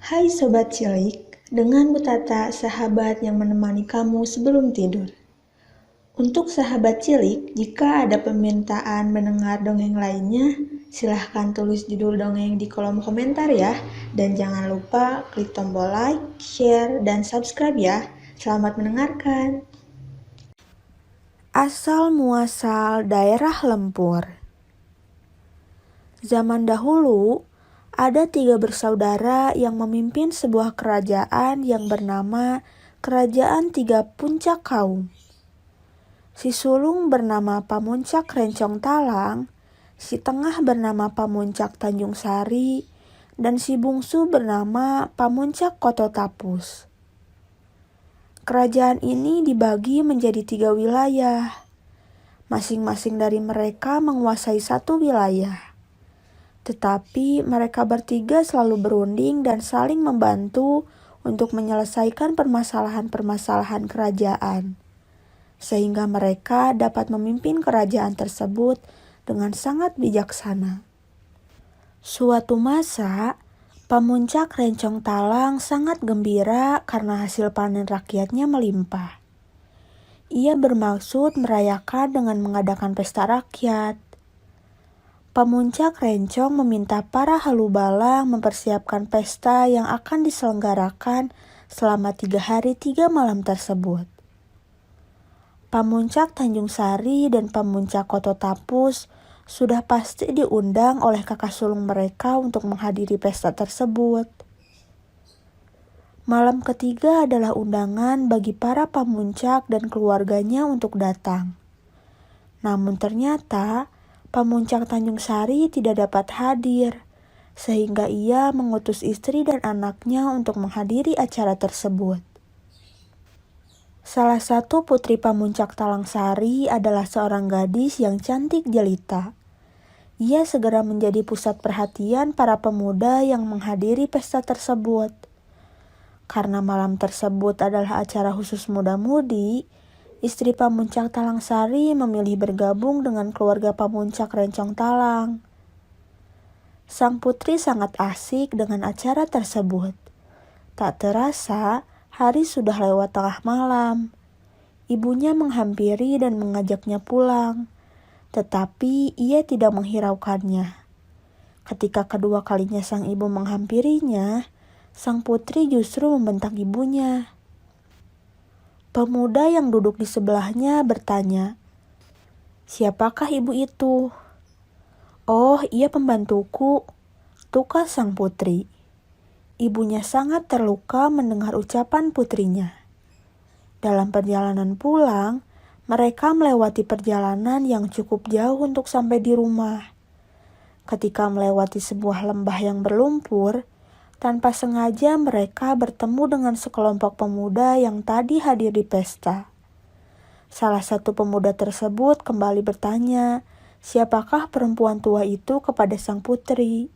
Hai Sobat Cilik, dengan Bu Tata, sahabat yang menemani kamu sebelum tidur. Untuk sahabat cilik, jika ada permintaan mendengar dongeng lainnya, silahkan tulis judul dongeng di kolom komentar ya. Dan jangan lupa klik tombol like, share, dan subscribe ya. Selamat mendengarkan. Asal muasal daerah Lempur. Zaman dahulu, ada 3 bersaudara yang memimpin sebuah kerajaan yang bernama Kerajaan Tiga Puncak Kaum. Si sulung bernama Pamuncak Rencong Talang, si tengah bernama Pamuncak Tanjung Sari, dan si bungsu bernama Pamuncak Koto Tapus. Kerajaan ini dibagi menjadi 3 wilayah. Masing-masing dari mereka menguasai satu wilayah. Tetapi mereka bertiga selalu berunding dan saling membantu untuk menyelesaikan permasalahan-permasalahan kerajaan. Sehingga mereka dapat memimpin kerajaan tersebut dengan sangat bijaksana. Suatu masa, Pamuncak Rencong Talang sangat gembira karena hasil panen rakyatnya melimpah. Ia bermaksud merayakan dengan mengadakan pesta rakyat. Pamuncak Rencong meminta para halubalang mempersiapkan pesta yang akan diselenggarakan selama 3 hari 3 malam tersebut. Pamuncak Tanjung Sari dan Pamuncak Koto Tapus sudah pasti diundang oleh kakak sulung mereka untuk menghadiri pesta tersebut. Malam ketiga adalah undangan bagi para pamuncak dan keluarganya untuk datang. Namun ternyata Pamuncak Tanjung Sari tidak dapat hadir, sehingga ia mengutus istri dan anaknya untuk menghadiri acara tersebut. Salah satu putri Pamuncak Talang Sari adalah seorang gadis yang cantik jelita. Ia segera menjadi pusat perhatian para pemuda yang menghadiri pesta tersebut. Karena malam tersebut adalah acara khusus muda-mudi, istri Pamuncak Talang Sari memilih bergabung dengan keluarga Pamuncak Rencong Talang. Sang putri sangat asik dengan acara tersebut. Tak terasa, hari sudah lewat tengah malam. Ibunya menghampiri dan mengajaknya pulang, tetapi ia tidak menghiraukannya. Ketika kedua kalinya sang ibu menghampirinya, sang putri justru membentak ibunya. Pemuda yang duduk di sebelahnya bertanya, "Siapakah ibu itu?" "Oh, ia pembantuku," tukar sang putri. Ibunya sangat terluka mendengar ucapan putrinya. Dalam perjalanan pulang, mereka melewati perjalanan yang cukup jauh untuk sampai di rumah. Ketika melewati sebuah lembah yang berlumpur, tanpa sengaja mereka bertemu dengan sekelompok pemuda yang tadi hadir di pesta. Salah satu pemuda tersebut kembali bertanya, siapakah perempuan tua itu kepada sang putri.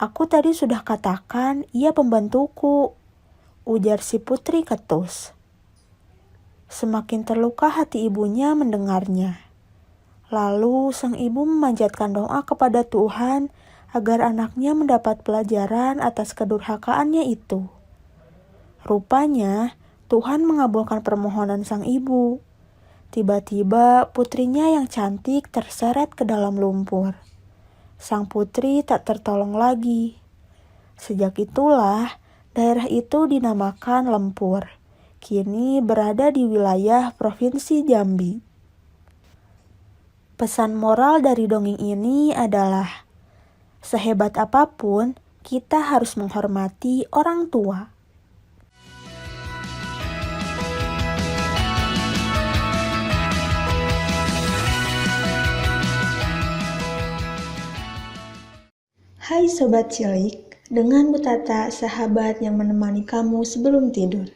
"Aku tadi sudah katakan ia pembantuku," ujar si putri ketus. Semakin terluka hati ibunya mendengarnya. Lalu sang ibu memanjatkan doa kepada Tuhan agar anaknya mendapat pelajaran atas kedurhakaannya itu. Rupanya, Tuhan mengabulkan permohonan sang ibu. Tiba-tiba putrinya yang cantik terseret ke dalam lumpur. Sang putri tak tertolong lagi. Sejak itulah, daerah itu dinamakan Lempur. Kini berada di wilayah Provinsi Jambi. Pesan moral dari dongeng ini adalah, sehebat apapun, kita harus menghormati orang tua. Hai Sobat Cilik, dengan Bu Tata, sahabat yang menemani kamu sebelum tidur.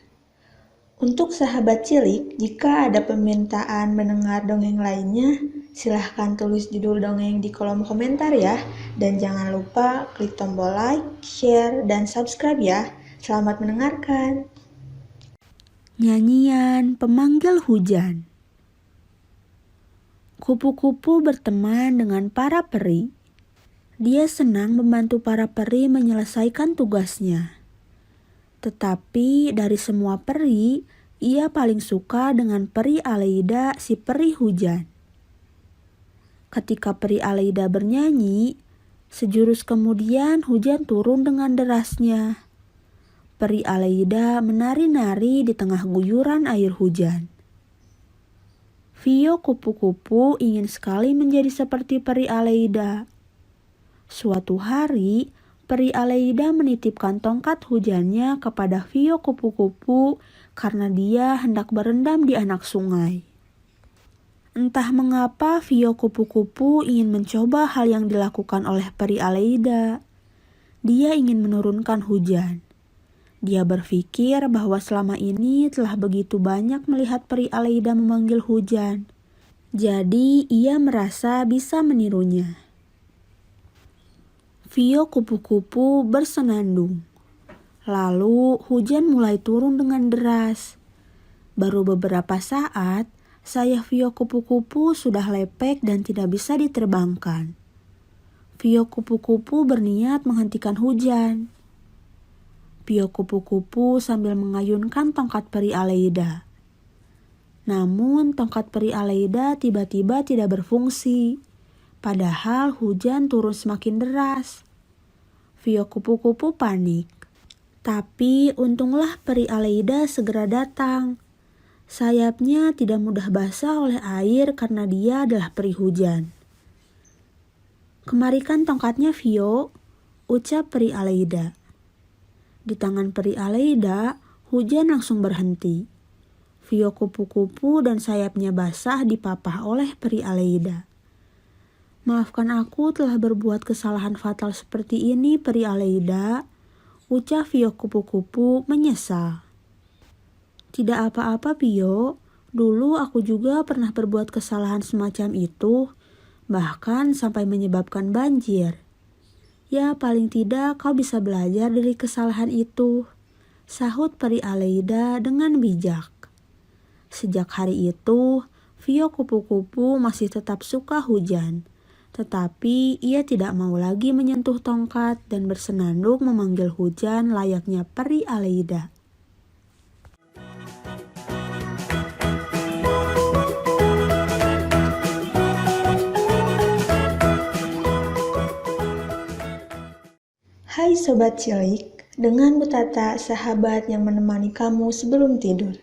Untuk sahabat cilik, jika ada permintaan mendengar dongeng lainnya, silahkan tulis judul dongeng di kolom komentar ya. Dan jangan lupa klik tombol like, share, dan subscribe ya. Selamat mendengarkan. Nyanyian Pemanggil Hujan. Kupu-kupu berteman dengan para peri. Dia senang membantu para peri menyelesaikan tugasnya. Tetapi dari semua peri, ia paling suka dengan peri Aleida, si peri hujan. Ketika peri Aleida bernyanyi, sejurus kemudian hujan turun dengan derasnya. Peri Aleida menari-nari di tengah guyuran air hujan. Vio kupu-kupu ingin sekali menjadi seperti peri Aleida. Suatu hari, peri Aleida menitipkan tongkat hujannya kepada Vio kupu-kupu karena dia hendak berendam di anak sungai. Entah mengapa Vio kupu-kupu ingin mencoba hal yang dilakukan oleh peri Aleida. Dia ingin menurunkan hujan. Dia berpikir bahwa selama ini telah begitu banyak melihat peri Aleida memanggil hujan. Jadi ia merasa bisa menirunya. Vio kupu-kupu bersenandung. Lalu hujan mulai turun dengan deras. Baru beberapa saat, sayap Vio kupu-kupu sudah lepek dan tidak bisa diterbangkan. Vio kupu-kupu berniat menghentikan hujan. Vio kupu-kupu sambil mengayunkan tongkat peri Aleida. Namun tongkat peri Aleida tiba-tiba tidak berfungsi. Padahal hujan turun semakin deras. Vio kupu-kupu panik. Tapi untunglah peri Aleida segera datang. Sayapnya tidak mudah basah oleh air karena dia adalah peri hujan. "Kemarikan tongkatnya, Vio," ucap peri Aleida. Di tangan peri Aleida, hujan langsung berhenti. Vio kupu-kupu dan sayapnya basah dipapah oleh peri Aleida. "Maafkan aku telah berbuat kesalahan fatal seperti ini, peri Aleida," ucap Vio kupu-kupu menyesal. "Tidak apa-apa, Vio. Dulu aku juga pernah berbuat kesalahan semacam itu, bahkan sampai menyebabkan banjir. Ya, paling tidak kau bisa belajar dari kesalahan itu," sahut peri Aleida dengan bijak. Sejak hari itu, Vio kupu-kupu masih tetap suka hujan. Tetapi ia tidak mau lagi menyentuh tongkat dan bersenandung memanggil hujan layaknya peri Aleida. Hai Sobat Cilik, dengan Bu Tata, sahabat yang menemani kamu sebelum tidur.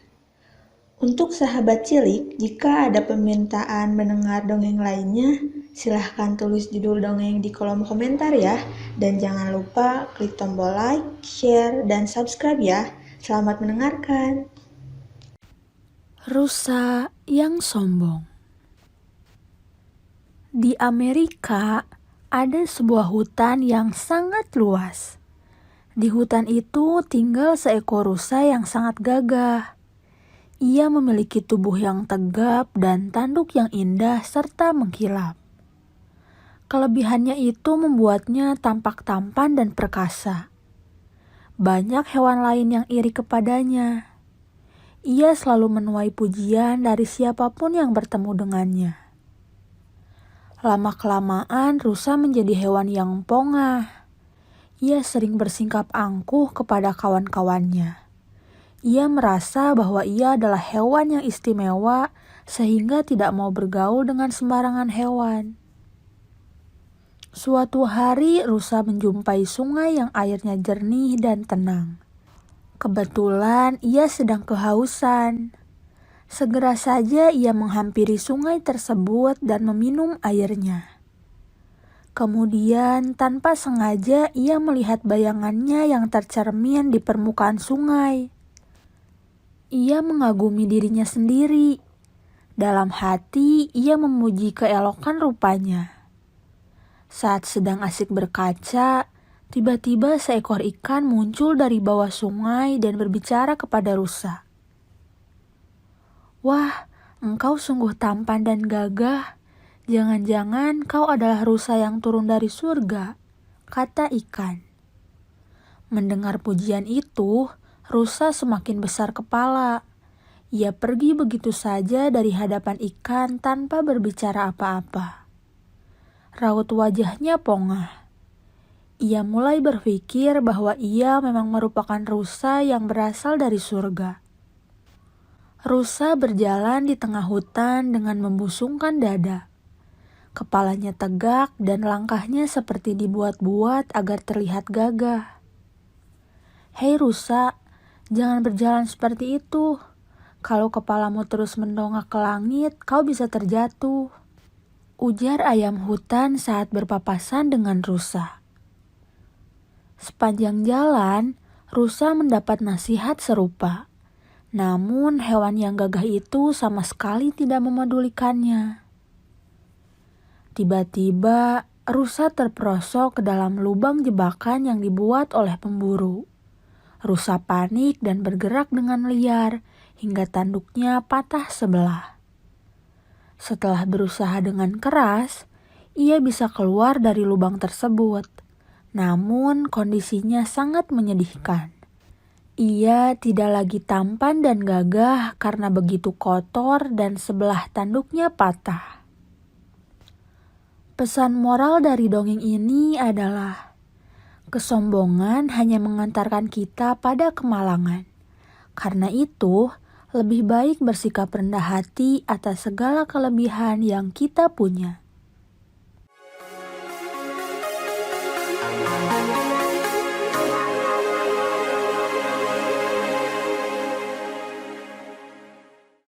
Untuk sahabat cilik, jika ada permintaan mendengar dongeng lainnya, silahkan tulis judul dongeng di kolom komentar ya. Dan jangan lupa klik tombol like, share, dan subscribe ya. Selamat mendengarkan. Rusa yang sombong. Di Amerika, ada sebuah hutan yang sangat luas. Di hutan itu tinggal seekor rusa yang sangat gagah. Ia memiliki tubuh yang tegap dan tanduk yang indah serta mengkilap. Kelebihannya itu membuatnya tampak tampan dan perkasa. Banyak hewan lain yang iri kepadanya. Ia selalu menuai pujian dari siapapun yang bertemu dengannya. Lama-kelamaan rusa menjadi hewan yang pongah. Ia sering bersingkap angkuh kepada kawan-kawannya. Ia merasa bahwa ia adalah hewan yang istimewa sehingga tidak mau bergaul dengan sembarangan hewan. Suatu hari rusa menjumpai sungai yang airnya jernih dan tenang. Kebetulan ia sedang kehausan. Segera saja ia menghampiri sungai tersebut dan meminum airnya. Kemudian tanpa sengaja ia melihat bayangannya yang tercermin di permukaan sungai. Ia mengagumi dirinya sendiri. Dalam hati, ia memuji keelokan rupanya. Saat sedang asik berkaca, tiba-tiba seekor ikan muncul dari bawah sungai dan berbicara kepada rusa. "Wah, engkau sungguh tampan dan gagah. Jangan-jangan kau adalah rusa yang turun dari surga," kata ikan. Mendengar pujian itu, rusa semakin besar kepala. Ia pergi begitu saja dari hadapan ikan tanpa berbicara apa-apa. Raut wajahnya pongah. Ia mulai berpikir bahwa ia memang merupakan rusa yang berasal dari surga. Rusa berjalan di tengah hutan dengan membusungkan dada. Kepalanya tegak dan langkahnya seperti dibuat-buat agar terlihat gagah. "Hei rusa, jangan berjalan seperti itu. Kalau kepalamu terus mendongak ke langit, kau bisa terjatuh," ujar ayam hutan saat berpapasan dengan rusa. Sepanjang jalan, rusa mendapat nasihat serupa. Namun hewan yang gagah itu sama sekali tidak memedulikannya. Tiba-tiba, rusa terperosok ke dalam lubang jebakan yang dibuat oleh pemburu. Rusa panik dan bergerak dengan liar hingga tanduknya patah sebelah. Setelah berusaha dengan keras, ia bisa keluar dari lubang tersebut. Namun kondisinya sangat menyedihkan. Ia tidak lagi tampan dan gagah karena begitu kotor dan sebelah tanduknya patah. Pesan moral dari dongeng ini adalah, kesombongan hanya mengantarkan kita pada kemalangan. Karena itu, lebih baik bersikap rendah hati atas segala kelebihan yang kita punya.